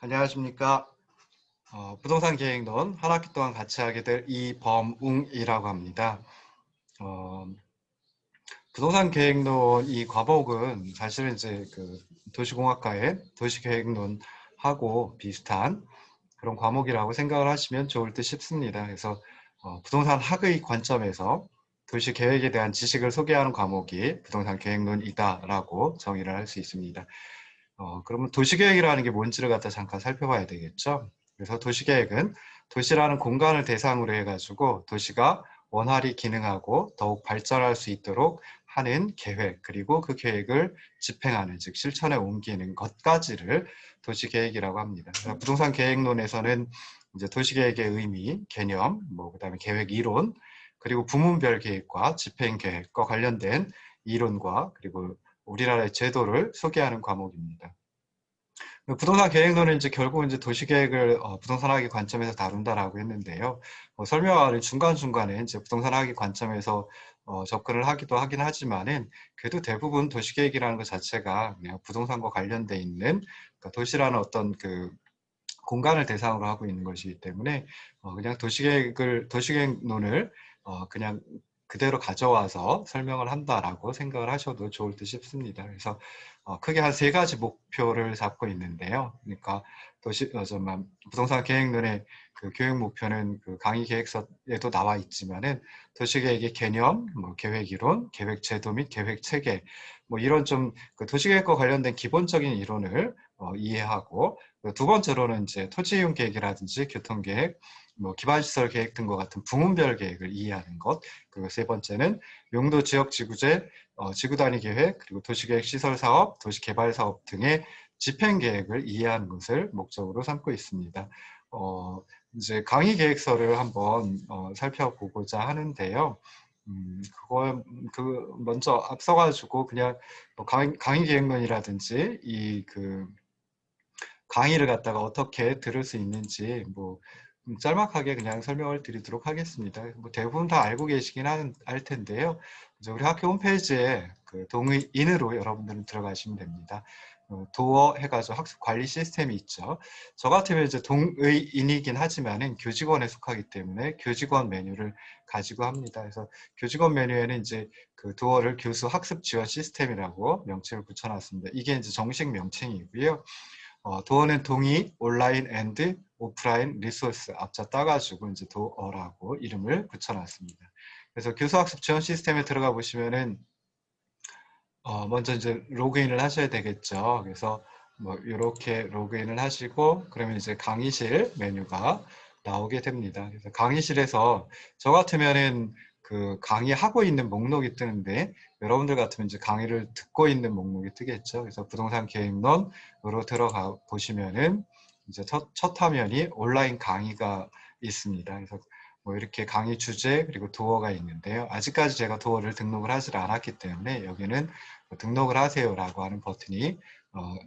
안녕하십니까. 부동산 계획론 한 학기 동안 같이 하게 될 이범웅이라고 합니다. 어, 부동산 계획론 이 과목은 사실은 이제 그 도시공학과의 도시계획론하고 비슷한 그런 과목이라고 생각을 하시면 좋을 듯 싶습니다. 그래서 부동산 학의 관점에서 도시계획에 대한 지식을 소개하는 과목이 부동산 계획론이다라고 정의를 할 수 있습니다. 그러면 도시계획이라는 게 뭔지를 갖다 잠깐 살펴봐야 되겠죠. 그래서 도시계획은 도시라는 공간을 대상으로 해가지고 도시가 원활히 기능하고 더욱 발전할 수 있도록 하는 계획, 그리고 그 계획을 집행하는, 즉 실천에 옮기는 것까지를 도시계획이라고 합니다. 부동산 계획론에서는 이제 도시계획의 의미, 개념, 그다음에 계획 이론, 그리고 부문별 계획과 집행 계획과 관련된 이론과 그리고 우리나라의 제도를 소개하는 과목입니다. 부동산 계획론은 이제 결국 이제 도시계획을 부동산학의 관점에서 다룬다라고 했는데요. 설명하는 중간중간에 이제 부동산학의 관점에서 접근을 하기도 하긴 하지만은 그래도 대부분 도시계획이라는 것 자체가 그냥 부동산과 관련돼 있는, 그러니까 도시라는 어떤 그 공간을 대상으로 하고 있는 것이기 때문에 그냥 도시계획론을 그냥 그대로 가져와서 설명을 한다라고 생각을 하셔도 좋을 듯 싶습니다. 그래서 크게 한 세 가지 목표를 잡고 있는데요. 그러니까 부동산 계획론의 그 교육 목표는 그 강의 계획서에도 나와 있지만은 도시계획의 개념, 계획 이론, 계획 제도 및 계획 체계, 이런 좀 그 도시계획과 관련된 기본적인 이론을 이해하고, 두 번째로는 이제 토지 이용 계획이라든지 교통 계획, 기반시설 계획 등과 같은 부문별 계획을 이해하는 것. 그리고 세 번째는 용도 지역 지구제, 지구 단위 계획, 그리고 도시계획 시설 사업, 도시개발 사업 등의 집행 계획을 이해하는 것을 목적으로 삼고 있습니다. 이제 강의 계획서를 한번 살펴보고자 하는데요. 먼저 앞서가지고 그냥 강의 계획론이라든지 강의를 갖다가 어떻게 들을 수 있는지 짤막하게 그냥 설명을 드리도록 하겠습니다. 대부분 다 알고 계시긴 할 텐데요. 이제 우리 학교 홈페이지에 그 동의인으로 여러분들은 들어가시면 됩니다. 도어 해가지고 학습 관리 시스템이 있죠. 저 같으면 이제 동의인이긴 하지만은 교직원에 속하기 때문에 교직원 메뉴를 가지고 합니다. 그래서 교직원 메뉴에는 이제 그 도어를 교수 학습 지원 시스템이라고 명칭을 붙여놨습니다. 이게 이제 정식 명칭이고요. 도어는 동의, 온라인 앤드 오프라인 리소스 앞자 따가지고 이제 도어라고 이름을 붙여놨습니다. 그래서 교수학습 지원 시스템에 들어가 보시면은 먼저 이제 로그인을 하셔야 되겠죠. 그래서 이렇게 로그인을 하시고 그러면 이제 강의실 메뉴가 나오게 됩니다. 그래서 강의실에서 저 같으면은 그 강의하고 있는 목록이 뜨는데, 여러분들 같으면 이제 강의를 듣고 있는 목록이 뜨겠죠. 그래서 부동산 계획론으로 들어가 보시면은 이제 첫 화면이 온라인 강의가 있습니다. 그래서 이렇게 강의 주제 그리고 도어가 있는데요. 아직까지 제가 도어를 등록을 하지 않았기 때문에 여기는 등록을 하세요라고 하는 버튼이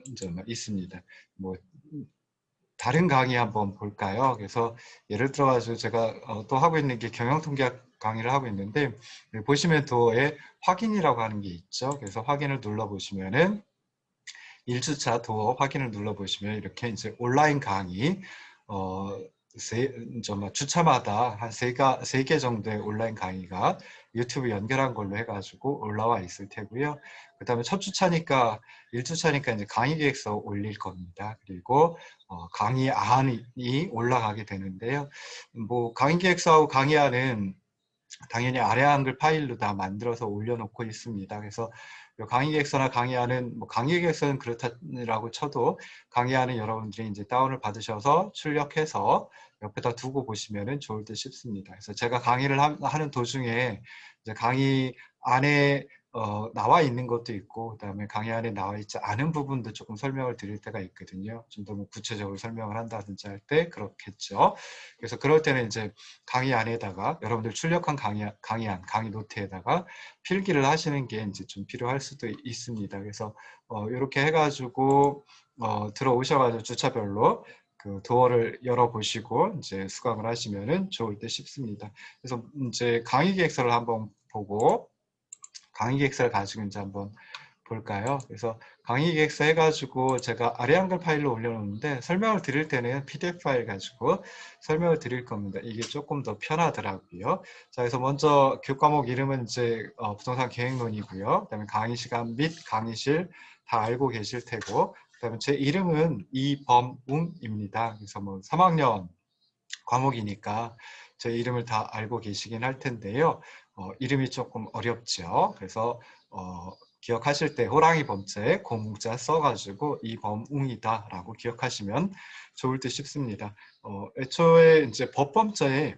이제 있습니다. 다른 강의 한번 볼까요? 그래서 예를 들어가지고 제가 또 하고 있는 게 경영통계학 강의를 하고 있는데, 보시면 도어에 확인이라고 하는 게 있죠. 그래서 확인을 눌러보시면은 1주차 도어 확인을 눌러보시면 이렇게 이제 온라인 강의 주차마다 한 세 개 정도의 온라인 강의가 유튜브 연결한 걸로 해가지고 올라와 있을 테고요. 그 다음에 첫 주차니까 1주차니까 이제 강의 계획서 올릴 겁니다. 그리고 강의안이 올라가게 되는데요. 강의 계획서하고 강의안은 당연히 아래 한글 파일로 다 만들어서 올려놓고 있습니다. 그래서 강의 계획서나 강의안은 강의 계획서는 그렇다라고 쳐도 강의안은 여러분들이 이제 다운을 받으셔서 출력해서 옆에다 두고 보시면은 좋을 듯 싶습니다. 그래서 제가 강의를 하는 도중에 이제 강의 안에 나와 있는 것도 있고, 그다음에 강의 안에 나와 있지 않은 부분도 조금 설명을 드릴 때가 있거든요. 좀 더 구체적으로 설명을 한다든지 할 때 그렇겠죠. 그래서 그럴 때는 이제 강의 안에다가 여러분들 출력한 강의안, 강의 노트에다가 필기를 하시는 게 이제 좀 필요할 수도 있습니다. 그래서 이렇게 해가지고 들어오셔가지고 주차별로 그 도어를 열어보시고 이제 수강을 하시면은 좋을 듯 싶습니다. 그래서 이제 강의 계획서를 한번 보고 강의 계획서를 가지고 이제 한번 볼까요? 그래서 강의 기획서 해가지고 제가 아래 한글 파일로 올려놓는데 설명을 드릴 때는 PDF 파일 가지고 설명을 드릴 겁니다. 이게 조금 더 편하더라고요. 자, 그래서 먼저 교과목 이름은 이제 부동산 계획론이고요. 그다음에 강의 시간 및 강의실 다 알고 계실 테고, 그다음에 제 이름은 이범웅입니다. 그래서 뭐 3학년 과목이니까 제 이름을 다 알고 계시긴 할 텐데요. 이름이 조금 어렵죠. 그래서 기억하실 때 호랑이 범자에 공자 써가지고 이범웅이다 라고 기억하시면 좋을 듯 싶습니다. 애초에 이제 법범자에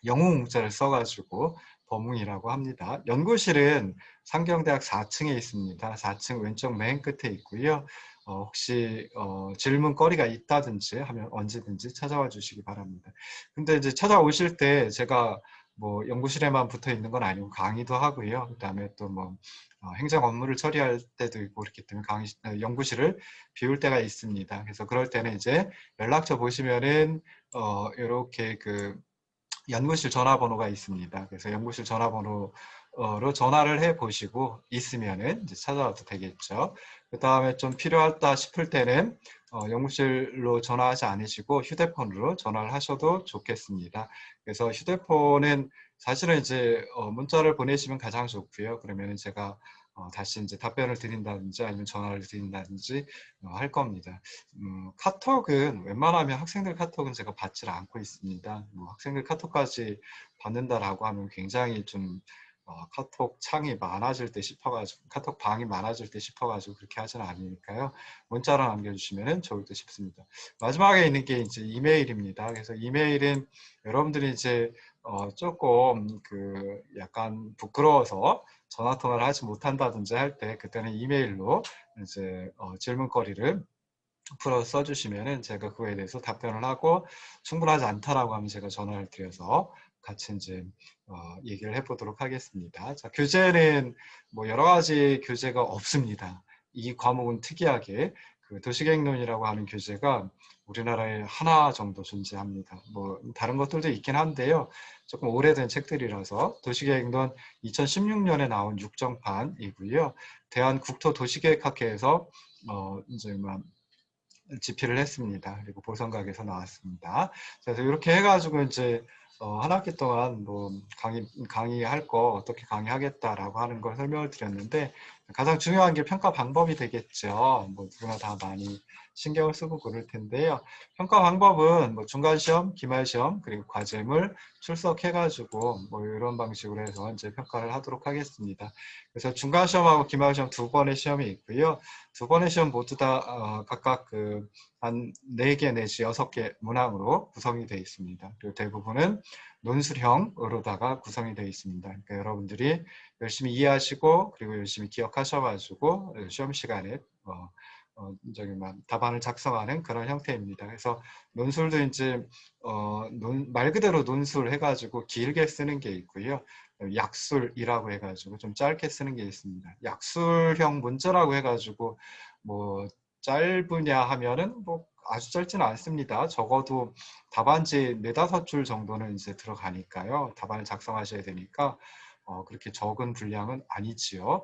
영웅자를 써가지고 범웅이라고 합니다. 연구실은 상경대학 4층에 있습니다. 4층 왼쪽 맨 끝에 있고요. 혹시 질문거리가 있다든지 하면 언제든지 찾아와 주시기 바랍니다. 근데 이제 찾아오실 때 제가 뭐 연구실에만 붙어 있는 건 아니고 강의도 하고요. 그다음에 또 뭐 행정 업무를 처리할 때도 있고 그렇기 때문에 연구실을 비울 때가 있습니다. 그래서 그럴 때는 이제 연락처 보시면은 이렇게 그 연구실 전화번호가 있습니다. 그래서 연구실 전화번호로 전화를 해 보시고 있으면은 이제 찾아와도 되겠죠. 그 다음에 좀 필요하다 싶을 때는 연구실로 전화하지 않으시고 휴대폰으로 전화를 하셔도 좋겠습니다. 그래서 휴대폰은 사실은 이제 문자를 보내시면 가장 좋고요. 그러면 제가 다시 이제 답변을 드린다든지 아니면 전화를 드린다든지 할 겁니다. 카톡은 웬만하면 학생들 카톡은 제가 받질 않고 있습니다. 뭐 학생들 카톡까지 받는다라고 하면 굉장히 좀 카톡 창이 많아질 때 싶어가지고 카톡 방이 많아질 때 싶어가지고 그렇게 하지는 않으니까요. 문자로 남겨주시면 좋을 듯 싶습니다. 마지막에 있는 게 이제 이메일입니다. 그래서 이메일은 여러분들이 이제 조금 그 약간 부끄러워서 전화 통화를 하지 못한다든지 할 때 그때는 이메일로 이제 질문거리를 풀어 써주시면은 제가 그거에 대해서 답변을 하고 충분하지 않다라고 하면 제가 전화를 드려서 같이 이제 얘기를 해보도록 하겠습니다. 자, 교재는 뭐 여러 가지 교재가 없습니다. 이 과목은 특이하게 그 도시계획론이라고 하는 교재가 우리나라에 하나 정도 존재합니다. 뭐 다른 것들도 있긴 한데요. 조금 오래된 책들이라서 도시계획론 2016년에 나온 6정판이고요. 대한국토도시계획학회에서 이제 뭐 집필을 했습니다. 그리고 보성각에서 나왔습니다. 그래서 이렇게 해가지고 이제 한 학기 동안 뭐 강의할 거 어떻게 강의하겠다라고 하는 걸 설명을 드렸는데 가장 중요한 게 평가 방법이 되겠죠. 뭐 누구나 다 많이 신경을 쓰고 그럴 텐데요. 평가 방법은 뭐 중간시험, 기말시험, 그리고 과제물 출석해가지고 뭐 이런 방식으로 해서 이제 평가를 하도록 하겠습니다. 그래서 중간시험하고 기말시험 두 번의 시험이 있고요. 두 번의 시험 모두 다 각각 그 한 4개 내지 6개 문항으로 구성이 되어 있습니다. 그리고 대부분은 논술형으로다가 구성이 되어 있습니다. 그러니까 여러분들이 열심히 이해하시고 그리고 열심히 기억하셔가지고 시험 시간에 저기 답안을 작성하는 그런 형태입니다. 그래서 논술도 이제 말 그대로 논술 해가지고 길게 쓰는 게 있고요. 약술이라고 해가지고 좀 짧게 쓰는 게 있습니다. 약술형 문제라고 해가지고 뭐 짧으냐 하면은 뭐 아주 짧지는 않습니다. 적어도 답안지 4~5줄 정도는 이제 들어가니까요. 답안을 작성하셔야 되니까 그렇게 적은 분량은 아니지요.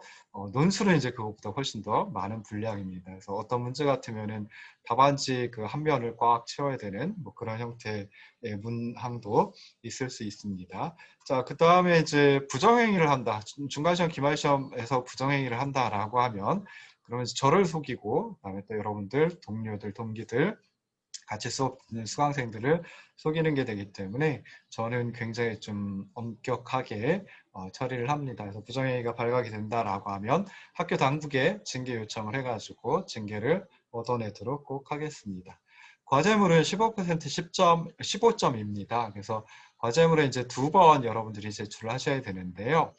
논술은 이제 그것보다 훨씬 더 많은 분량입니다. 그래서 어떤 문제 같으면은 답안지 그 한 면을 꽉 채워야 되는 뭐 그런 형태의 문항도 있을 수 있습니다. 자, 그 다음에 이제 부정행위를 한다. 중간시험, 기말시험에서 부정행위를 한다라고 하면 그러면 저를 속이고 그다음에 또 여러분들, 동료들, 동기들 같이 수업 듣는 수강생들을 속이는 게 되기 때문에 저는 굉장히 좀 엄격하게 처리를 합니다. 그래서 부정행위가 발각이 된다라고 하면 학교 당국에 징계 요청을 해가지고 징계를 얻어내도록 꼭 하겠습니다. 과제물은 15% 10점, 15점입니다. 그래서 과제물은 이제 2번 여러분들이 제출을 하셔야 되는데요.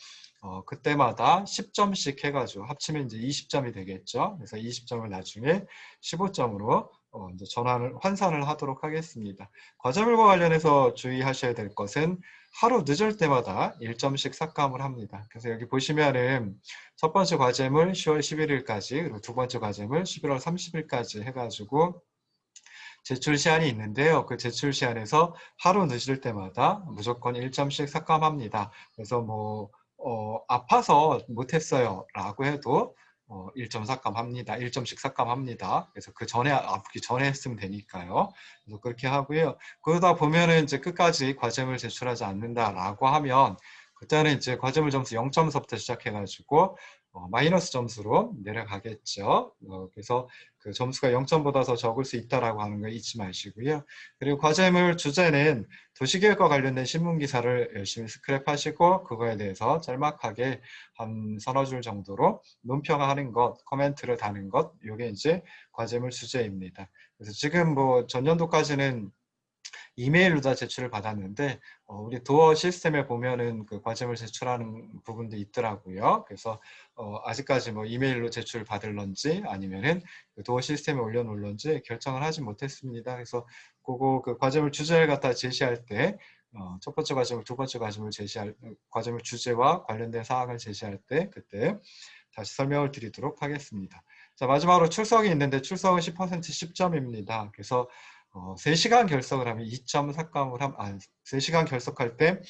그때마다 10점씩 해가지고 합치면 이제 20점이 되겠죠. 그래서 20점을 나중에 15점으로 이제 환산을 하도록 하겠습니다. 과제물과 관련해서 주의하셔야 될 것은 하루 늦을 때마다 1점씩 삭감을 합니다. 그래서 여기 보시면은 첫 번째 과제물 10월 11일까지 그리고 두 번째 과제물 11월 30일까지 해가지고 제출 시한이 있는데요. 그 제출 시한에서 하루 늦을 때마다 무조건 1점씩 삭감합니다. 그래서 뭐 아파서 못했어요 라고 해도 1점 삭감합니다. 1점씩 삭감합니다. 그래서 그 전에 아프기 전에 했으면 되니까요. 그래서 그렇게 하고요. 그러다 보면은 이제 끝까지 과제물 제출하지 않는다라고 하면 그때는 이제 과제물 점수 0점서부터 시작해가지고 마이너스 점수로 내려가겠죠. 그래서 그 점수가 0점보다 더 적을 수 있다라고 하는 거 잊지 마시고요. 그리고 과제물 주제는 도시계획과 관련된 신문기사를 열심히 스크랩하시고 그거에 대해서 짤막하게 한 서너 줄 정도로 논평하는 것, 코멘트를 다는 것, 이게 이제 과제물 주제입니다. 그래서 지금 뭐 전년도까지는 이메일로 다 제출을 받았는데 우리 도어 시스템에 보면은 그 과제물 제출하는 부분도 있더라고요. 그래서 아직까지 뭐 이메일로 제출 받을런지 아니면은 그 도어 시스템에 올려놓을런지 결정을 하지 못했습니다. 그래서 그거 그 과제물 주제를 갖다 제시할 때 첫 번째 과제물, 두 번째 과제물 제시할 과제물 주제와 관련된 사항을 제시할 때 그때 다시 설명을 드리도록 하겠습니다. 자, 마지막으로 출석이 있는데 출석은 10% 10점입니다. 그래서 3시간 결석을 하면 2점 삭감을 3시간 결석할 때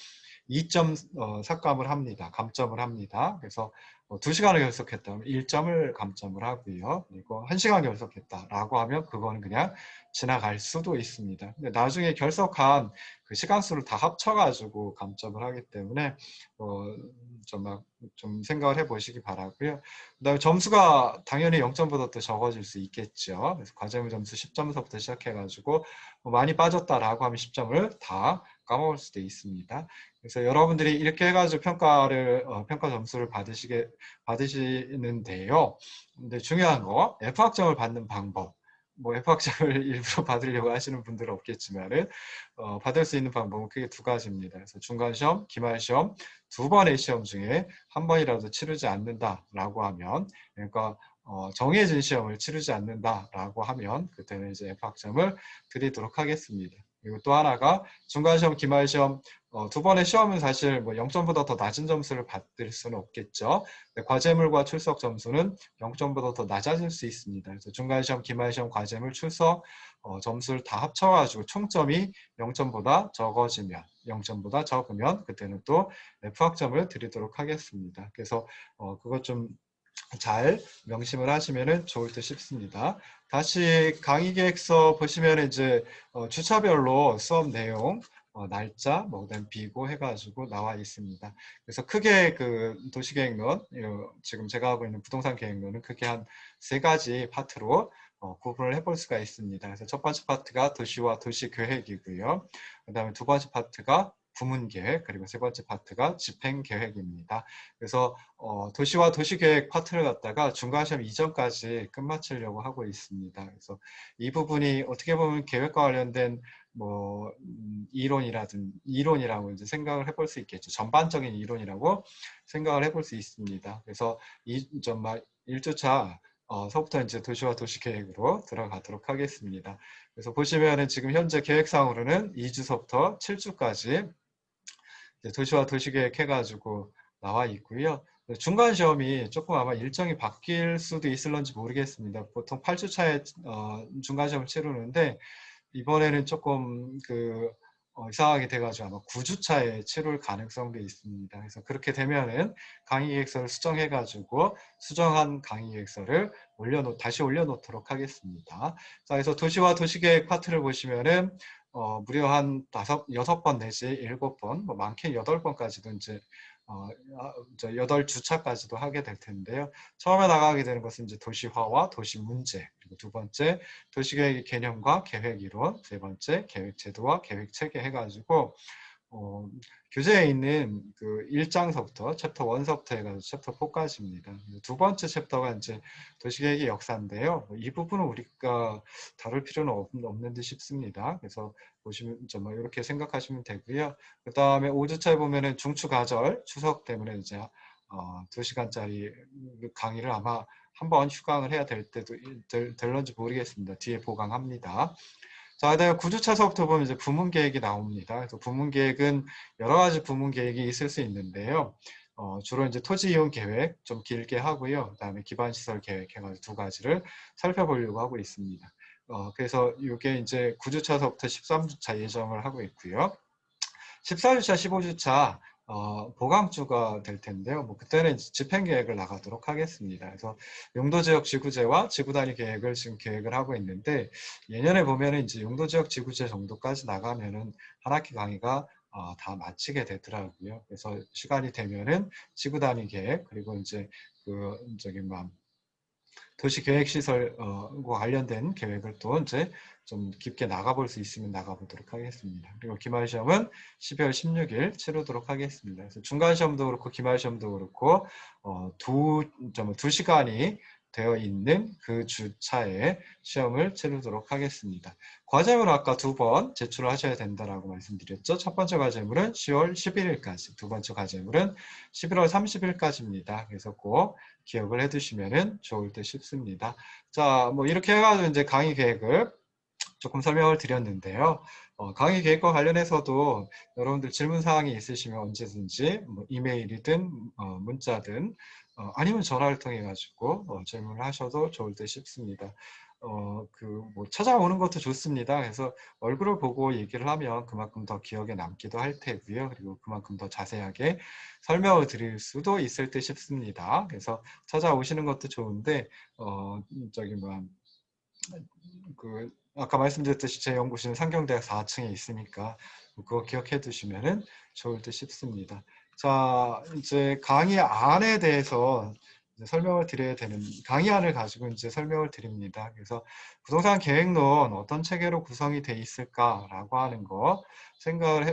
2점 삭감을 합니다. 감점을 합니다. 그래서 2시간을 결석했다면 1점을 감점을 하고요. 그리고 1시간 결석했다라고 하면 그거는 그냥 지나갈 수도 있습니다. 근데 나중에 결석한 그 시간 수를 다 합쳐가지고 감점을 하기 때문에 좀 생각을 해보시기 바라고요. 그다음에 점수가 당연히 0점보다 더 적어질 수 있겠죠. 그래서 과제물 점수 10점서부터 시작해가지고 많이 빠졌다라고 하면 10점을 다 까먹을 수도 있습니다. 그래서 여러분들이 이렇게 해가지고 평가 점수를 받으시는데요. 근데 중요한 거 F학점을 받는 방법. 뭐 F학점을 일부러 받으려고 하시는 분들은 없겠지만은 받을 수 있는 방법은 크게 두 가지입니다. 그래서 중간시험, 기말시험 두 번의 시험 중에 한 번이라도 치르지 않는다라고 하면, 그러니까 정해진 시험을 치르지 않는다라고 하면 그때는 이제 F학점을 드리도록 하겠습니다. 그리고 또 하나가 중간시험, 기말시험 두 번의 시험은 사실 뭐 0점보다 더 낮은 점수를 받을 수는 없겠죠. 과제물과 출석 점수는 0점보다 더 낮아질 수 있습니다. 그래서 중간시험, 기말시험, 과제물, 출석 점수를 다 합쳐가지고 총점이 0점보다 적어지면 0점보다 적으면 그때는 또 F학점을 드리도록 하겠습니다. 그래서 그것 좀 잘 명심을 하시면 좋을 듯 싶습니다. 다시 강의 계획서 보시면 이제 주차별로 수업 내용, 날짜, 뭐 그다음 비고 해가지고 나와 있습니다. 그래서 크게 그 도시계획론, 지금 제가 하고 있는 부동산 계획론은 크게 한 세 가지 파트로 구분을 해볼 수가 있습니다. 그래서 첫 번째 파트가 도시와 도시 계획이고요. 그다음에 두 번째 파트가 부문계획, 그리고 세 번째 파트가 집행계획입니다. 그래서 도시와 도시계획 파트를 갖다가 중간시험 이전까지 끝마치려고 하고 있습니다. 그래서 이 부분이 어떻게 보면 계획과 관련된 뭐 이론이라고 이제 생각을 해볼 수 있겠죠. 전반적인 이론이라고 생각을 해볼 수 있습니다. 그래서 정말 1주차 서부터 이제 도시와 도시계획으로 들어가도록 하겠습니다. 그래서 보시면은 지금 현재 계획상으로는 2주서부터 7주까지 도시와 도시계획 해가지고 나와 있고요. 중간 시험이 조금 아마 일정이 바뀔 수도 있을런지 모르겠습니다. 보통 8주차에 중간 시험을 치르는데 이번에는 조금 이상하게 돼가지고 아마 9주차에 치룰 가능성도 있습니다. 그래서 그렇게 되면은 강의 계획서를 수정해가지고 수정한 강의 계획서를 다시 올려놓도록 하겠습니다. 자, 그래서 도시와 도시계획 파트를 보시면은 무려 한 6번 내지 7번, 뭐 많게는 8번까지도 이제 8주차까지도 하게 될 텐데요. 처음에 나가게 되는 것은 이제 도시화와 도시 문제, 그리고 두 번째 도시계획의 개념과 계획이론, 세 번째 계획제도와 계획체계 해가지고 교재에 있는 그 1장서부터 챕터 1서부터 해가지고 챕터 4까지입니다. 두 번째 챕터가 이제 도시계획의 역사인데요. 이 부분은 우리가 다룰 필요는 없는 듯 싶습니다. 그래서 보시면 이렇게 생각하시면 되고요. 그 다음에 5주차에 보면은 중추가절 추석 때문에 이제 2시간짜리 강의를 아마 한번 휴강을 해야 될 때도 될런지 모르겠습니다. 뒤에 보강합니다. 자, 그다음에 9주차서부터 보면 이제 부문계획이 나옵니다. 그래서 부문계획은 여러 가지 부문계획이 있을 수 있는데요. 주로 이제 토지 이용 계획 좀 길게 하고요. 그다음에 기반시설 계획 해가지고 두 가지를 살펴보려고 하고 있습니다. 그래서 이게 이제 9주차서부터 13주차 예정을 하고 있고요. 14주차, 15주차 보강주가 될 텐데요. 뭐 그때는 집행 계획을 나가도록 하겠습니다. 그래서 용도지역 지구제와 지구단위 계획을 지금 계획을 하고 있는데 예년에 보면은 이제 용도지역 지구제 정도까지 나가면은 한 학기 강의가 다 마치게 되더라고요. 그래서 시간이 되면은 지구단위 계획 그리고 이제 그 저기 막 도시계획시설과 관련된 계획을 또 이제 좀 깊게 나가볼 수 있으면 나가보도록 하겠습니다. 그리고 기말시험은 12월 16일 치르도록 하겠습니다. 그래서 중간시험도 그렇고 기말시험도 그렇고 두 시간이 되어 있는 그 주차에 시험을 치르도록 하겠습니다. 과제물 아까 2번 제출을 하셔야 된다라고 말씀드렸죠. 첫 번째 과제물은 10월 11일까지, 두 번째 과제물은 11월 30일까지입니다. 그래서 꼭 기억을 해두시면 좋을 듯 싶습니다. 자, 뭐 이렇게 해가지고 이제 강의 계획을 조금 설명을 드렸는데요. 강의 계획과 관련해서도 여러분들 질문 사항이 있으시면 언제든지 뭐 이메일이든 문자든 아니면 전화를 통해 가지고 질문을 하셔도 좋을 듯 싶습니다. 뭐 찾아오는 것도 좋습니다. 그래서 얼굴을 보고 얘기를 하면 그만큼 더 기억에 남기도 할 테고요. 그리고 그만큼 더 자세하게 설명을 드릴 수도 있을 듯 싶습니다. 그래서 찾아오시는 것도 좋은데 저기 아까 말씀드렸듯이 제 연구실은 상경대학 4층에 있으니까 그거 기억해 두시면은 좋을 듯 싶습니다. 자, 이제 강의안에 대해서 이제 설명을 드려야 되는 강의안을 가지고 이제 설명을 드립니다. 그래서 부동산 계획론 어떤 체계로 구성이 돼 있을까라고 하는 거 생각을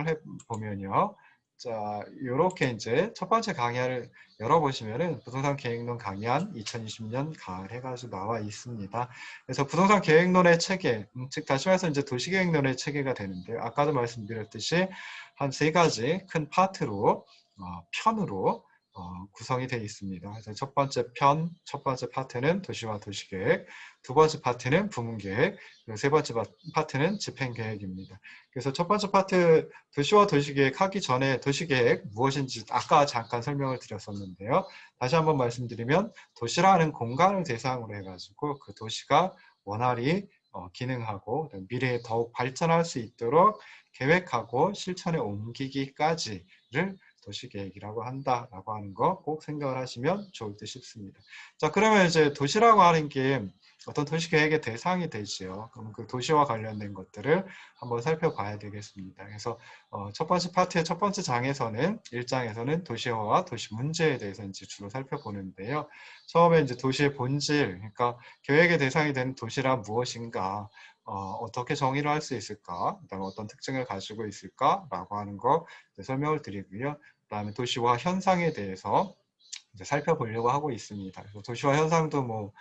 해 보면요. 자, 이렇게 이제 첫 번째 강의안을 열어보시면은 부동산 계획론 강의안 2020년 가을 해가지고 나와 있습니다. 그래서 부동산 계획론의 체계, 즉 다시 말해서 이제 도시계획론의 체계가 되는데요. 아까도 말씀드렸듯이 한 세 가지 큰 파트로 편으로 구성이 되어 있습니다. 그래서 첫 번째 파트는 도시와 도시계획, 두 번째 파트는 부문계획, 그리고 세 번째 파트는 집행계획입니다. 그래서 첫 번째 파트 도시와 도시계획 하기 전에 도시계획 무엇인지 아까 잠깐 설명을 드렸었는데요. 다시 한번 말씀드리면 도시라는 공간을 대상으로 해가지고 그 도시가 원활히 기능하고 미래에 더욱 발전할 수 있도록 계획하고 실천에 옮기기까지를 도시계획이라고 한다라고 하는 거 꼭 생각을 하시면 좋을 듯 싶습니다. 자, 그러면 이제 도시라고 하는 게 어떤 도시계획의 대상이 되지요. 그럼 그 도시와 관련된 것들을 한번 살펴봐야 되겠습니다. 그래서 첫 번째 파트의 첫 번째 장에서는 1장에서는 도시화와 도시 문제에 대해서 이제 주로 살펴보는데요. 처음에 이제 도시의 본질, 그러니까 계획의 대상이 되는 도시란 무엇인가, 어떻게 정의를 할 수 있을까, 그다음에 어떤 특징을 가지고 있을까라고 하는 거 설명을 드리고요. 그다음에 도시화 현상에 대해서 이제 살펴보려고 하고 있습니다. 그래서 도시화 현상도 뭐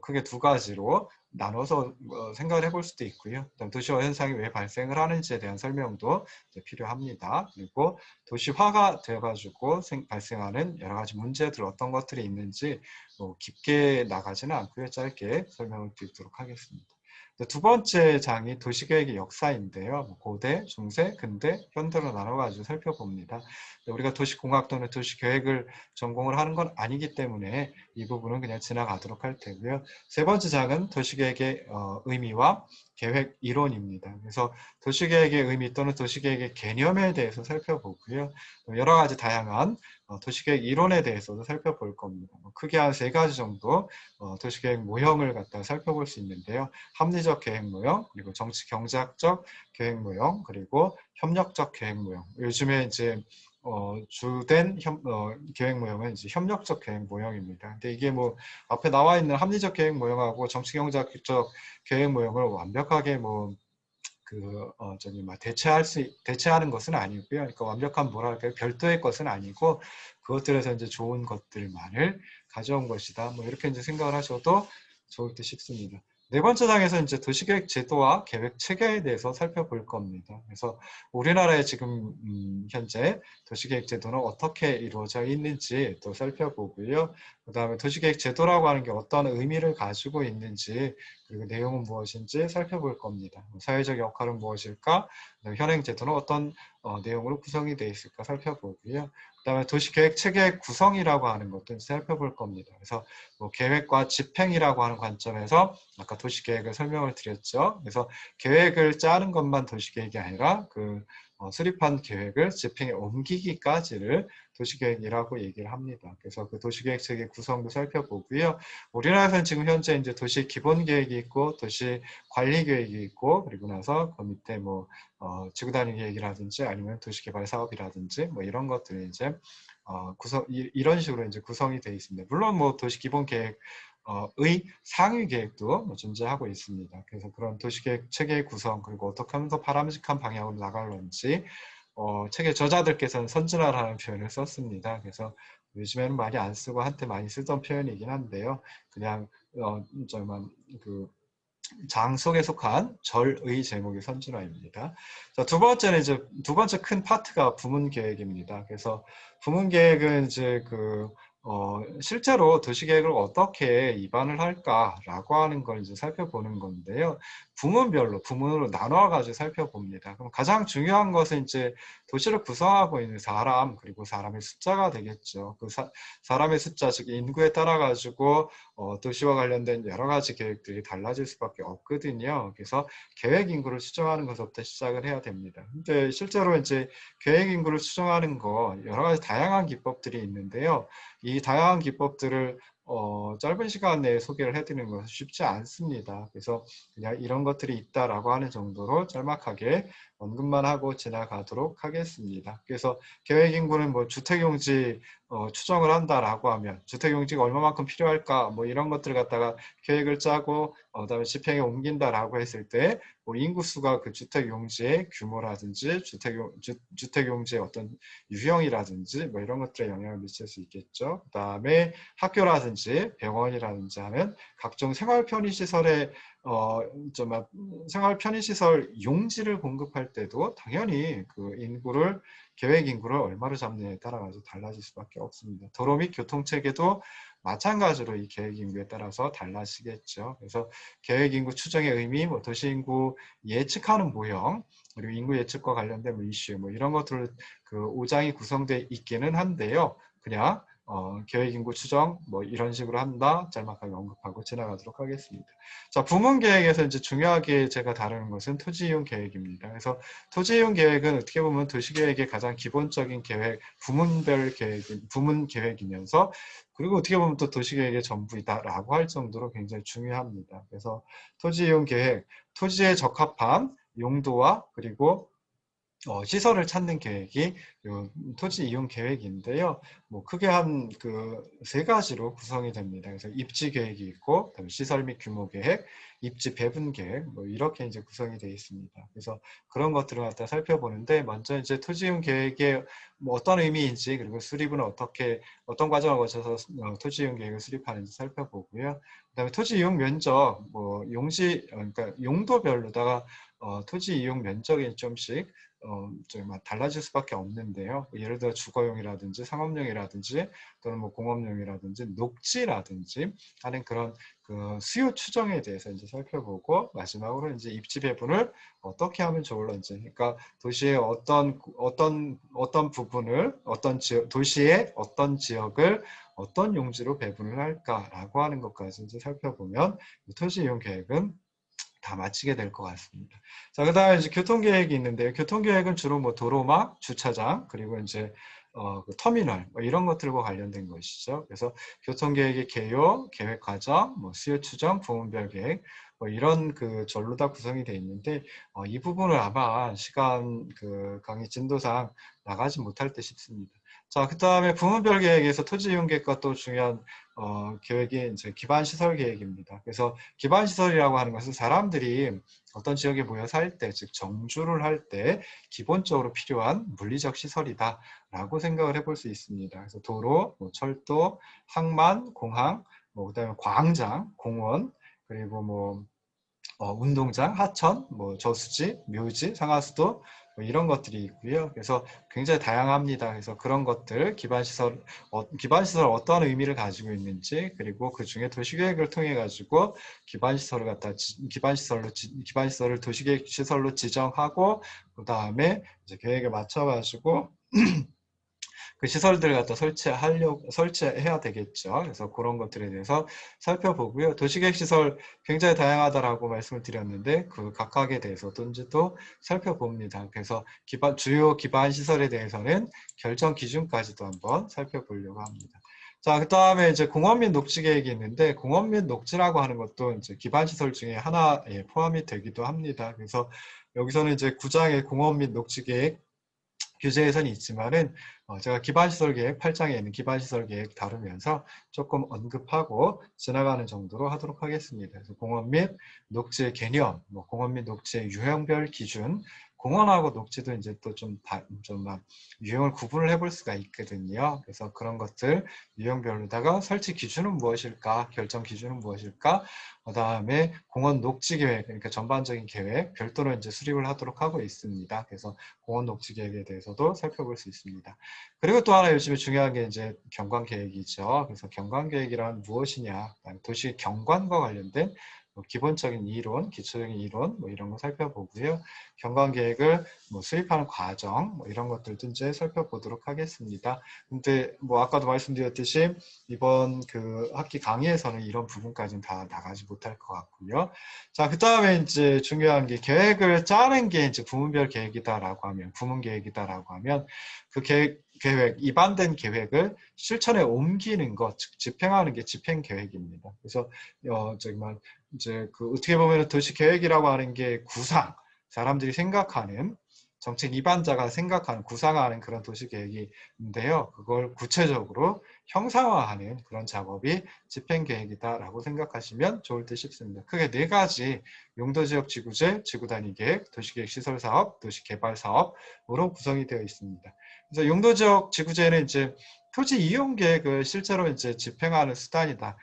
크게 두 가지로 나눠서 생각을 해볼 수도 있고요. 도시화 현상이 왜 발생을 하는지에 대한 설명도 필요합니다. 그리고 도시화가 되어가지고 발생하는 여러 가지 문제들 어떤 것들이 있는지 깊게 나가지는 않고요. 짧게 설명을 드리도록 하겠습니다. 두 번째 장이 도시계획의 역사인데요. 고대, 중세, 근대, 현대로 나눠가지고 살펴봅니다. 우리가 도시공학 또는 도시계획을 전공을 하는 건 아니기 때문에 이 부분은 그냥 지나가도록 할 테고요. 세 번째 장은 도시계획의 의미와 계획 이론입니다. 그래서 도시계획의 의미 또는 도시계획의 개념에 대해서 살펴보고요. 여러 가지 다양한 도시계획 이론에 대해서도 살펴볼 겁니다. 크게 한 세 가지 정도 도시계획 모형을 갖다 살펴볼 수 있는데요. 합리적 계획 모형, 그리고 정치 경제학적 계획 모형, 그리고 협력적 계획 모형. 요즘에 이제 주된 계획 모형은 이제 협력적 계획 모형입니다. 근데 이게 뭐 앞에 나와 있는 합리적 계획 모형하고 정치 경제학적 계획 모형을 완벽하게 대체하는 것은 아니고요. 그러니까 완벽한 뭐랄까요, 별도의 것은 아니고 그것들에서 이제 좋은 것들만을 가져온 것이다. 뭐 이렇게 이제 생각을 하셔도 좋을 듯 싶습니다. 네 번째 장에서 이제 도시계획 제도와 계획 체계에 대해서 살펴볼 겁니다. 그래서 우리나라에 지금 현재 도시계획 제도는 어떻게 이루어져 있는지 또 살펴보고요. 그 다음에 도시계획 제도라고 하는 게 어떤 의미를 가지고 있는지 그리고 내용은 무엇인지 살펴볼 겁니다. 사회적 역할은 무엇일까? 현행 제도는 어떤 내용으로 구성이 되어 있을까 살펴보고요. 그다음에 도시계획 체계 구성이라고 하는 것도 살펴볼 겁니다. 그래서 뭐 계획과 집행이라고 하는 관점에서 아까 도시계획을 설명을 드렸죠. 그래서 계획을 짜는 것만 도시계획이 아니라 그 수립한 계획을 집행에 옮기기까지를 도시계획이라고 얘기를 합니다. 그래서 그 도시계획 체계 구성도 살펴보고요. 우리나라에서는 지금 현재 이제 도시 기본 계획이 있고 도시 관리 계획이 있고 그리고 나서 그 밑에 뭐 지구 단위 계획이라든지 아니면 도시 개발 사업이라든지 뭐 이런 것들이 이제 이런 식으로 이제 구성이 되어 있습니다. 물론 뭐 도시 기본 계획 의 상위 계획도 뭐 존재하고 있습니다. 그래서 그런 도시계획 체계 구성 그리고 어떻게 하면 더 바람직한 방향으로 나갈런지 책의 저자들께서는 선진화라는 표현을 썼습니다. 그래서 요즘에는 많이 안 쓰고 한때 많이 쓰던 표현이긴 한데요. 그냥 그 장 속에 속한 절의 제목의 선진화입니다. 자, 두 번째는 이제 두 번째 큰 파트가 부문 계획입니다. 그래서 부문 계획은 이제 실제로 도시 계획을 어떻게 입안을 할까라고 하는 걸 이제 살펴보는 건데요. 부문으로 나눠 가지고 살펴봅니다. 그럼 가장 중요한 것은 이제 도시를 구성하고 있는 사람 그리고 사람의 숫자가 되겠죠. 그 사람의 숫자 즉 인구에 따라 가지고 도시와 관련된 여러 가지 계획들이 달라질 수밖에 없거든요. 그래서 계획 인구를 추정하는 것부터 시작을 해야 됩니다. 근데 실제로 이제 계획 인구를 추정하는 거 여러 가지 다양한 기법들이 있는데요. 이 다양한 기법들을 짧은 시간 내에 소개를 해드리는 것은 쉽지 않습니다. 그래서 그냥 이런 것들이 있다라고 하는 정도로 짤막하게 언급만 하고 지나가도록 하겠습니다. 그래서 계획 인구는 뭐 주택용지 추정을 한다라고 하면 주택용지가 얼마만큼 필요할까 뭐 이런 것들을 갖다가 계획을 짜고 그다음에 집행에 옮긴다라고 했을 때 뭐 인구수가 그 주택용지의 규모라든지 주택용지의 어떤 유형이라든지 뭐 이런 것들에 영향을 미칠 수 있겠죠. 그다음에 학교라든지 병원이라든지 하는 각종 생활 편의시설의 생활 편의시설 용지를 공급할 때도 당연히 그 계획 인구를 얼마로 잡느냐에 따라 가지고 달라질 수밖에 없습니다. 도로 및 교통체계도 마찬가지로 이 계획 인구에 따라서 달라지겠죠. 그래서 계획 인구 추정의 의미, 뭐 도시 인구 예측하는 모형, 그리고 인구 예측과 관련된 뭐 이슈, 뭐 이런 것들을 그 5장이 구성되어 있기는 한데요. 그냥 계획 인구 추정 뭐 이런 식으로 한다 짤막하게 언급하고 지나가도록 하겠습니다. 자, 부문 계획에서 이제 중요하게 제가 다루는 것은 토지 이용 계획입니다. 그래서 토지 이용 계획은 어떻게 보면 도시 계획의 가장 기본적인 계획, 부문 계획이면서 그리고 어떻게 보면 또 도시 계획의 전부이다라고 할 정도로 굉장히 중요합니다. 그래서 토지 이용 계획, 토지에 적합한 용도와 그리고 시설을 찾는 계획이 토지 이용 계획인데요. 뭐 크게 한 그 세 가지로 구성이 됩니다. 그래서 입지 계획이 있고, 그다음에 시설 및 규모 계획, 입지 배분 계획, 뭐 이렇게 이제 구성이 되어 있습니다. 그래서 그런 것들을 갖다 살펴보는데, 먼저 이제 토지 이용 계획의 뭐 어떤 의미인지, 그리고 수립은 어떤 과정을 거쳐서 토지 이용 계획을 수립하는지 살펴보고요. 그다음에 토지 이용 면적, 뭐 그러니까 용도별로다가 토지 이용 면적이 좀씩 달라질 수밖에 없는데요. 예를 들어 주거용이라든지 상업용이라든지 또는 뭐 공업용이라든지 녹지라든지 하는 그런 그 수요 추정에 대해서 이제 살펴보고 마지막으로 이제 입지 배분을 어떻게 하면 좋을런지, 그러니까 도시의 어떤 부분을 도시의 어떤 지역을 어떤 용지로 배분을 할까라고 하는 것까지 이제 살펴보면 토지 이용 계획은 다 마치게 될 것 같습니다. 자, 그 다음에 이제 교통계획이 있는데요. 교통계획은 주로 뭐 도로망, 주차장, 그리고 이제 그 터미널, 뭐 이런 것들과 관련된 것이죠. 그래서 교통계획의 개요, 계획 과정, 뭐 수요 추정, 부문별 계획, 뭐 이런 그 절로 다 구성이 되어 있는데, 이 부분을 아마 시간 강의 진도상 나가지 못할 듯 싶습니다. 자, 그 다음에 부문별 계획에서 토지 이용 계획과 또 중요한 계획이 이제 기반 시설 계획입니다. 그래서 기반 시설이라고 하는 것은 사람들이 어떤 지역에 모여 살 때, 즉 정주를 할 때 기본적으로 필요한 물리적 시설이다라고 생각을 해볼 수 있습니다. 그래서 도로, 뭐 철도, 항만, 공항, 뭐 그다음에 광장, 공원, 그리고 뭐 운동장, 하천, 뭐 저수지, 묘지, 상하수도 뭐 이런 것들이 있고요. 그래서 굉장히 다양합니다. 그래서 그런 것들 기반시설 어떠한 의미를 가지고 있는지, 그리고 그 중에 도시계획을 통해 가지고 기반시설을 도시계획 시설로 지정하고 그 다음에 이제 계획에 맞춰 가지고 그 시설들을 갖다 설치해야 되겠죠. 그래서 그런 것들에 대해서 살펴보고요. 도시계획 시설 굉장히 다양하다라고 말씀을 드렸는데 그 각각에 대해서도 살펴봅니다. 그래서 주요 기반 시설에 대해서는 결정 기준까지도 한번 살펴보려고 합니다. 자, 그 다음에 이제 공원 및 녹지 계획이 있는데 공원 및 녹지라고 하는 것도 이제 기반 시설 중에 하나에 포함이 되기도 합니다. 그래서 여기서는 이제 구장의 공원 및 녹지 계획 규제 예산이 있지만은 제가 기반시설 계획 8장에 있는 기반시설 계획 다루면서 조금 언급하고 지나가는 정도로 하도록 하겠습니다. 그래서 공원 및 녹지의 개념, 공원 및 녹지의 유형별 기준, 공원하고 녹지도 이제 또 좀 유형을 구분을 해볼 수가 있거든요. 그래서 그런 것들 유형별로다가 설치 기준은 무엇일까, 결정 기준은 무엇일까, 그 다음에 공원 녹지 계획, 그러니까 전반적인 계획 별도로 이제 수립을 하도록 하고 있습니다. 그래서 공원 녹지 계획에 대해서도 살펴볼 수 있습니다. 그리고 또 하나 요즘에 중요한 게 이제 경관 계획이죠. 그래서 경관 계획이란 무엇이냐, 도시 경관과 관련된 기본적인 이론, 기초적인 이론 이런 거 살펴보고요. 경관 계획을 수립하는 과정 이런 것들도 이제 살펴보도록 하겠습니다. 근데 아까도 말씀드렸듯이 이번 그 학기 강의에서는 이런 부분까지는 다 나가지 못할 것 같고요. 자, 그 다음에 이제 중요한 게 계획을 짜는 게 이제 부문별 계획이다라고 하면, 부문 계획이다라고 하면 그 계획, 입안된 계획을 실천에 옮기는 것, 즉 집행하는 게 집행 계획입니다. 그래서 이제 그 어떻게 보면 도시 계획이라고 하는 게 구상, 사람들이 생각하는 정책 입안자가 생각하는 구상하는 그런 도시 계획인데요. 그걸 구체적으로 형상화하는 그런 작업이 집행계획이다라고 생각하시면 좋을 듯 싶습니다. 크게 네 가지 용도지역 지구제, 지구단위계획, 도시계획 시설사업, 도시개발사업으로 구성이 되어 있습니다. 그래서 용도지역 지구제는 이제 토지 이용 계획을 실제로 이제 집행하는 수단이다.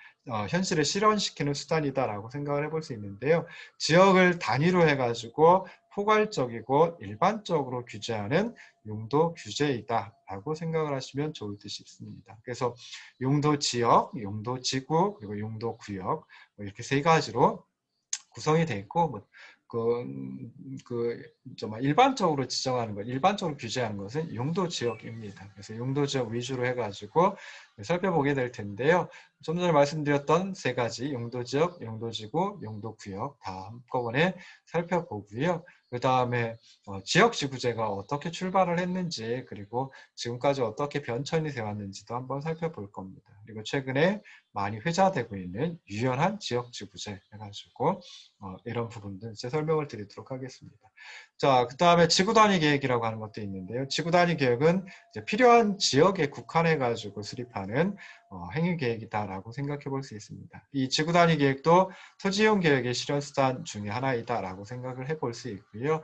현실에 실현시키는 수단이다라고 생각을 해볼 수 있는데요. 지역을 단위로 해가지고 포괄적이고 일반적으로 규제하는 용도 규제이다라고 생각을 하시면 좋을 듯 싶습니다. 그래서 용도 지역, 용도 지구, 그리고 용도 구역 이렇게 세 가지로 구성이 되어 있고 일반적으로 지정하는 것, 일반적으로 규제하는 것은 용도 지역입니다. 그래서 용도 지역 위주로 해가지고 살펴보게 될 텐데요. 좀 전에 말씀드렸던 세 가지 용도 지역, 용도 지구, 용도 구역 다 한꺼번에 살펴보고요. 그 다음에 지역 지구제가 어떻게 출발을 했는지 그리고 지금까지 어떻게 변천이 되어 왔는지도 한번 살펴볼 겁니다. 그리고 최근에 많이 회자되고 있는 유연한 지역 지구제 해가지고 이런 부분들 이제 설명을 드리도록 하겠습니다. 자, 그 다음에 지구 단위 계획이라고 하는 것도 있는데요. 지구 단위 계획은 이제 필요한 지역에 국한해 가지고 수립하는 행위 계획이다라고 생각해 볼 수 있습니다. 이 지구 단위 계획도 토지 이용 계획의 실현 수단 중에 하나이다라고 생각을 해볼 수 있고요.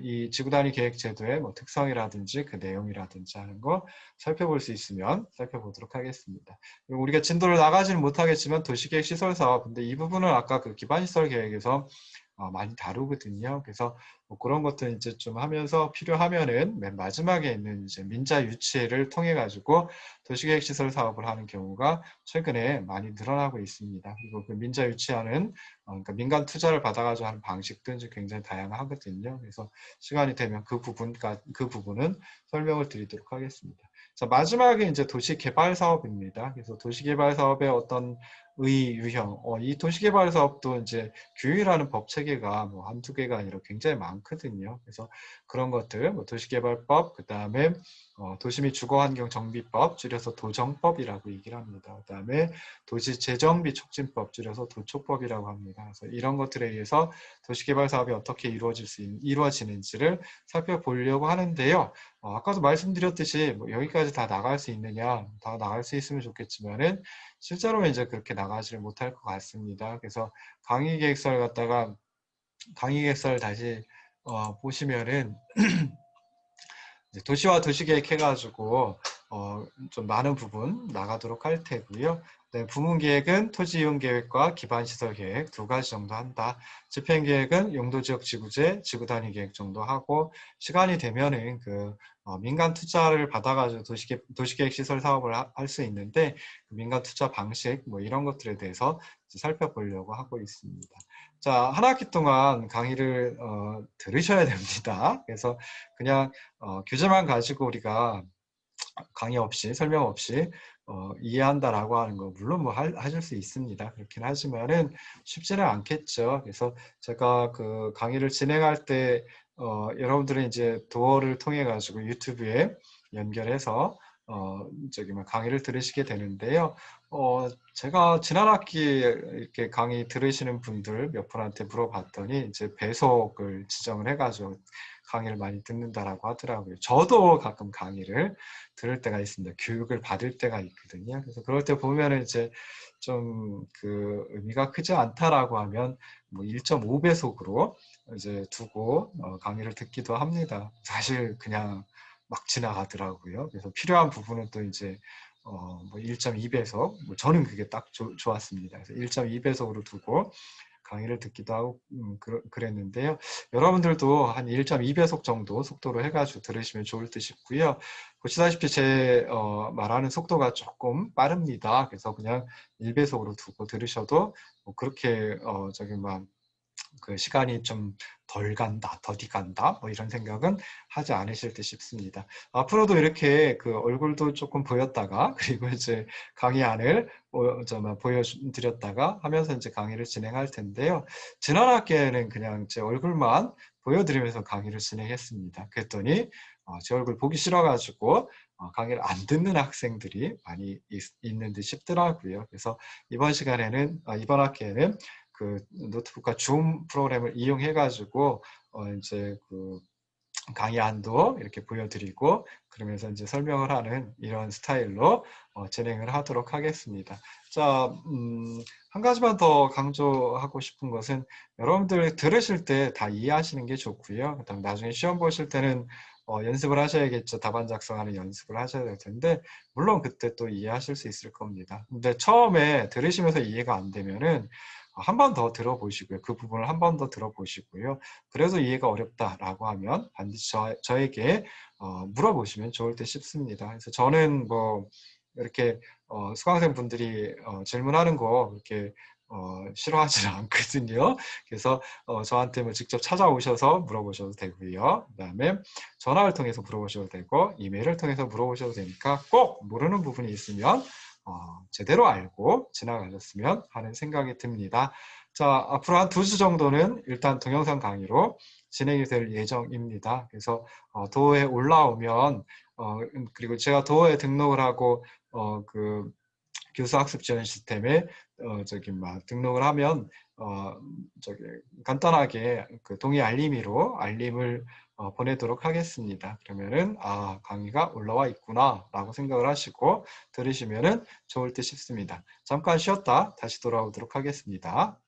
이 지구 단위 계획 제도의 특성이라든지 그 내용이라든지 하는 거 살펴볼 수 있으면 살펴보도록 하겠습니다. 그리고 우리가 진도를 나가지는 못하겠지만 도시계획 시설 사업, 근데 이 부분은 아까 그 기반시설 계획에서 많이 다루거든요. 그래서 그런 것들 이제 좀 하면서 필요하면은 맨 마지막에 있는 이제 민자 유치를 통해 가지고 도시계획 시설 사업을 하는 경우가 최근에 많이 늘어나고 있습니다. 그리고 그 민자 유치하는 그러니까 민간 투자를 받아가지고 하는 방식도 이제 굉장히 다양하거든요. 그래서 시간이 되면 그 부분은 설명을 드리도록 하겠습니다. 자, 마지막에 이제 도시개발 사업입니다. 그래서 도시개발 사업의 어떤 유형, 이 도시개발 사업도 이제 규율하는 법 체계가 한두 개가 아니라 굉장히 많거든요. 그래서 그런 것들, 도시개발법, 그 다음에 도시 및 주거환경정비법, 줄여서 도정법이라고 얘기를 합니다. 그 다음에 도시재정비 촉진법, 줄여서 도촉법이라고 합니다. 그래서 이런 것들에 의해서 도시개발 사업이 어떻게 이루어지는지를 살펴보려고 하는데요. 아까도 말씀드렸듯이 여기까지 다 나갈 수 있느냐, 다 나갈 수 있으면 좋겠지만은 실제로 이제 그렇게 나가지를 못할 것 같습니다. 그래서 강의 계획서를 다시 보시면은 도시와 도시계획 해가지고 좀 많은 부분 나가도록 할 테고요. 네, 부문계획은 토지이용계획과 기반시설계획 두 가지 정도 한다. 집행계획은 용도지역지구제, 지구단위계획 정도 하고 시간이 되면은 그 민간 투자를 받아가지고 도시계획 시설 사업을 할 수 있는데 그 민간 투자 방식 이런 것들에 대해서 살펴보려고 하고 있습니다. 자, 한 학기 동안 강의를 들으셔야 됩니다. 그래서 그냥 교재만 가지고 우리가 강의 없이 설명 없이 이해한다라고 하는 거 물론 뭐 하실 수 있습니다. 그렇긴 하지만은 쉽지는 않겠죠. 그래서 제가 그 강의를 진행할 때 여러분들은 이제 도어를 통해 가지고 유튜브에 연결해서 저기 뭐 강의를 들으시게 되는데요. 제가 지난 학기 이렇게 강의 들으시는 분들 몇 분한테 물어봤더니 이제 배속을 지정을 해가지고 강의를 많이 듣는다라고 하더라고요. 저도 가끔 강의를 들을 때가 있습니다. 교육을 받을 때가 있거든요. 그래서 그럴 때 보면은 이제 좀 그 의미가 크지 않다라고 하면 뭐 1.5배속으로 이제 두고 강의를 듣기도 합니다. 사실 그냥 막 지나가더라고요. 그래서 필요한 부분은 또 이제 뭐 1.2배속, 뭐 저는 그게 딱 좋았습니다. 그래서 1.2배속으로 두고 강의를 듣기도 하고 그랬는데요. 여러분들도 한 1.2배속 정도 속도로 해가지고 들으시면 좋을 듯 싶고요. 보시다시피 제 말하는 속도가 조금 빠릅니다. 그래서 그냥 1배속으로 두고 들으셔도 뭐 그렇게 저기 막 그 시간이 좀 덜 간다, 더디 간다, 뭐 이런 생각은 하지 않으실 듯 싶습니다. 앞으로도 이렇게 그 얼굴도 조금 보였다가 그리고 이제 강의 안을 보여드렸다가 하면서 이제 강의를 진행할 텐데요. 지난 학기에는 그냥 제 얼굴만 보여드리면서 강의를 진행했습니다. 그랬더니 제 얼굴 보기 싫어가지고 강의를 안 듣는 학생들이 많이 있는 듯 싶더라고요. 그래서 이번 학기에는 그 노트북과 줌 프로그램을 이용해 가지고 이제 그 강의안도 이렇게 보여드리고 그러면서 이제 설명을 하는 이런 스타일로 진행을 하도록 하겠습니다. 자, 한 가지만 더 강조하고 싶은 것은 여러분들 들으실 때 다 이해하시는 게 좋고요. 그다음 나중에 시험 보실 때는 연습을 하셔야겠죠. 답안 작성하는 연습을 하셔야 될 텐데 물론 그때 또 이해하실 수 있을 겁니다. 근데 처음에 들으시면서 이해가 안 되면은 한 번 더 들어보시고요. 그 부분을 한 번 더 들어보시고요. 그래도 이해가 어렵다라고 하면 반드시 저에게 물어보시면 좋을 듯 싶습니다. 그래서 저는 뭐 이렇게 수강생 분들이 질문하는 거 이렇게 싫어하지는 않거든요. 그래서 저한테 뭐 직접 찾아오셔서 물어보셔도 되고요. 그다음에 전화를 통해서 물어보셔도 되고 이메일을 통해서 물어보셔도 되니까 꼭 모르는 부분이 있으면 제대로 알고 지나가셨으면 하는 생각이 듭니다. 자, 앞으로 한 2주 정도는 일단 동영상 강의로 진행이 될 예정입니다. 그래서 도어에 올라오면 그리고 제가 도어에 등록을 하고 그 교수학습 지원 시스템에 저기 막 등록을 하면 저기 간단하게 그 동의 알림으로 알림을 보내도록 하겠습니다. 그러면은 강의가 올라와 있구나라고 생각을 하시고 들으시면은 좋을 듯 싶습니다. 잠깐 쉬었다 다시 돌아오도록 하겠습니다.